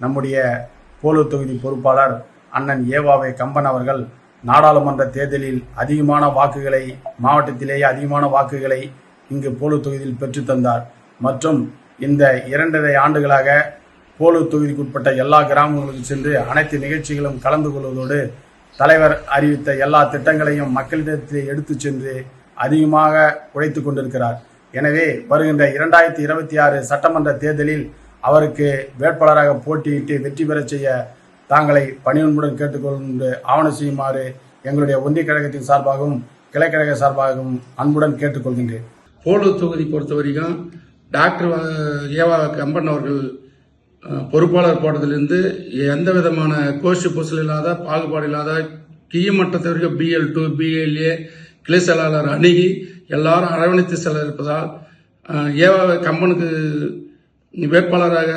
நம்முடைய போலூர் தொகுதி பொறுப்பாளர் அண்ணன் ஏவாவை கம்பன் அவர்கள் நாடாளுமன்ற தேர்தலில் அதிகமான வாக்குகளை, மாவட்டத்திலேயே அதிகமான வாக்குகளை இங்கு போலூர் தொகுதியில் பெற்றுத்தந்தார். மற்றும் இந்த 2.5 ஆண்டுகளாக போலூர் தொகுதிக்குட்பட்ட எல்லா கிராமங்களுக்கு சென்று அனைத்து நிகழ்ச்சிகளும் கலந்து கொள்வதோடு தலைவர் அறிவித்த எல்லா திட்டங்களையும் மக்களிடத்தில் எடுத்து சென்று அதிகமாக உழைத்து கொண்டிருக்கிறார். எனவே வருகின்ற 2026 சட்டமன்ற தேர்தலில் அவருக்கு வேட்பாளராக போட்டியிட்டு வெற்றி பெற செய்ய தாங்களை பணிவன்புடன் கேட்டுக்கொண்டு ஆவணம் செய்யுமாறு எங்களுடைய ஒன்றிய கழகத்தின் சார்பாகவும் கிளைக்கழக சார்பாகவும் அன்புடன் கேட்டுக்கொள்கின்றேன். போலூர் தொகுதி பொறுத்த வரைக்கும் டாக்டர் ஏவா கம்பன் அவர்கள் பொறுப்பாளர் போட்டதிலிருந்து எந்த விதமான கோஷி பூசல் இல்லாத, பாகுபாடு இல்லாத, கீழ்மட்டத்தை வரைக்கும் BL2 BLA கிளை செயலாளர் அணுகி எல்லாரும் அரவணைத்து செல்ல இருப்பதால் ஏவா கம்பனுக்கு வேட்பாளராக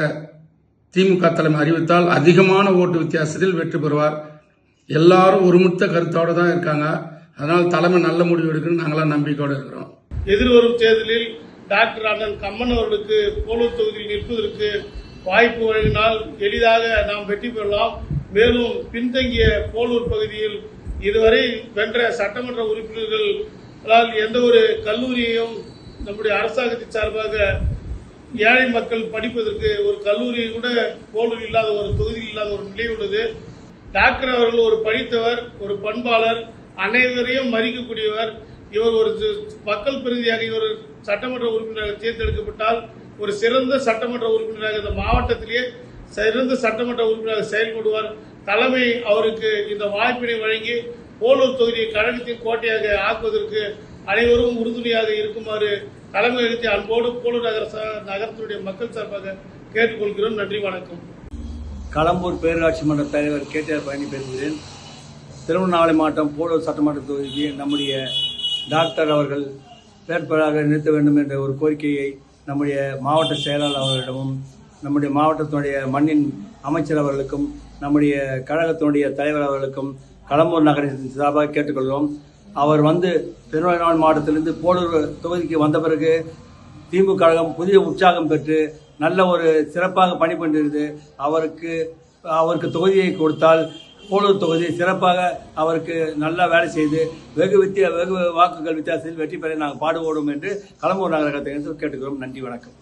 திமுக தலைமை அறிவித்தால் அதிகமான ஓட்டு வித்தியாசத்தில் வெற்றி பெறுவார். எல்லாரும் ஒருமித்த கருத்தோடு தான் இருக்காங்க. அதனால் தலைமை நல்ல முடிவு எடுக்கணும்னு நாங்களாம் நம்பிக்கையோடு இருக்கிறோம். எதிர்வரும் தேர்தலில் டாக்டர் அண்ணன் கம்மன் அவர்களுக்கு போலூர் தொகுதியில் நிற்பதற்கு வாய்ப்பு வழங்கினால் எளிதாக நாம் வெற்றி பெறலாம். மேலும் பின்தங்கிய போலூர் பகுதியில் இதுவரை வென்ற சட்டமன்ற உறுப்பினர்களால் எந்த ஒரு கல்லூரியையும் நம்முடைய அரசாங்கத்தின் சார்பாக ஏழை மக்கள் படிப்பதற்கு ஒரு கல்லூரி கூட போலூர் இல்லாத, ஒரு தொகுதியில் இல்லாத ஒரு நிலை உள்ளது. டாக்டர் அவர்கள் ஒரு படித்தவர், ஒரு பண்பாளர், அனைவரையும் மதிக்கக்கூடியவர். இவர் ஒரு மக்கள் பிரதிநிதியாக, இவர் சட்டமன்ற உறுப்பினராக தேர்ந்தெடுக்கப்பட்டால் ஒரு சிறந்த சட்டமன்ற உறுப்பினராக இந்த மாவட்டத்திலேயே சிறந்த சட்டமன்ற உறுப்பினராக செயல்படுவார். தலைமை அவருக்கு இந்த வாய்ப்பினை வழங்கி போலூர் தொகுதியை கழகத்தின் கோட்டையாக ஆக்குவதற்கு அனைவரும் உறுதுணையாக இருக்குமாறு தலைமை எழுதி அன்போடு போலூர் நகரத்தினுடைய மக்கள் சார்பாக கேட்டுக்கொள்கிறோம். நன்றி, வணக்கம். களம்பூர் பேரூராட்சி மன்ற தலைவர் KTR பழனி பேசுகிறேன். திருவண்ணாமலை மாவட்டம் போலூர் சட்டமன்ற தொகுதியில் நம்முடைய டாக்டர் அவர்கள் வேட்பாளராக நிறுத்த வேண்டும் என்ற ஒரு கோரிக்கையை நம்முடைய மாவட்ட செயலாளர் அவர்களிடமும், நம்முடைய மாவட்டத்தினுடைய மண்ணின் அமைச்சர் அவர்களுக்கும், நம்முடைய கழகத்தினுடைய தலைவர் அவர்களுக்கும் களம்பூர் நகரத்தின் சார்பாக கேட்டுக்கொள்கிறோம். அவர் திருவண்ணாமலை மாவட்டத்திலிருந்து போலூர் தொகுதிக்கு வந்த பிறகு திமுக கழகம் புதிய உற்சாகம் பெற்று நல்ல ஒரு சிறப்பாக பணிபுரிந்து அவருக்கு தொகுதியை கொடுத்தால் போலூர் தொகுதி சிறப்பாக அவருக்கு நல்லா வேலை செய்து வெகு வாக்குகள் வித்தியாசத்தில் வெற்றி பெற நாங்கள் பாடுபோடும் என்று களம்பூர் நகரத்தை கேட்டுக்கிறோம். நன்றி, வணக்கம்.